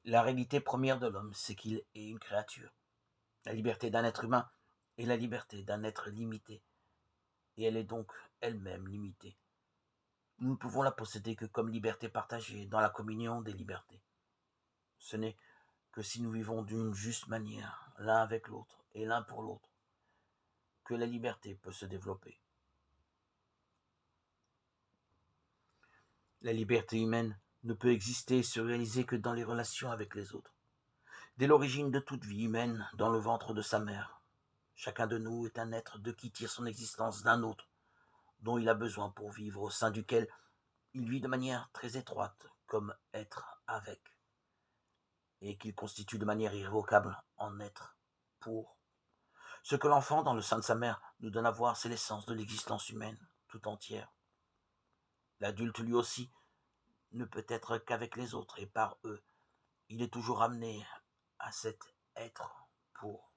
La réalité première de l'homme, c'est qu'il est une créature. La liberté d'un être humain est la liberté d'un être limité, et elle est donc elle-même limitée. Nous ne pouvons la posséder que comme liberté partagée dans la communion des libertés. Ce n'est que si nous vivons d'une juste manière, l'un avec l'autre et l'un pour l'autre, que la liberté peut se développer. La liberté humaine ne peut exister et se réaliser que dans les relations avec les autres. Dès l'origine de toute vie humaine, dans le ventre de sa mère, chacun de nous est un être de qui tire son existence d'un autre, dont il a besoin pour vivre, au sein duquel il vit de manière très étroite, comme être avec, et qu'il constitue de manière irrévocable en être pour. Ce que l'enfant, dans le sein de sa mère, nous donne à voir, c'est l'essence de l'existence humaine, tout entière. L'adulte, lui aussi, ne peut être qu'avec les autres, et par eux, il est toujours amené à cet être pour.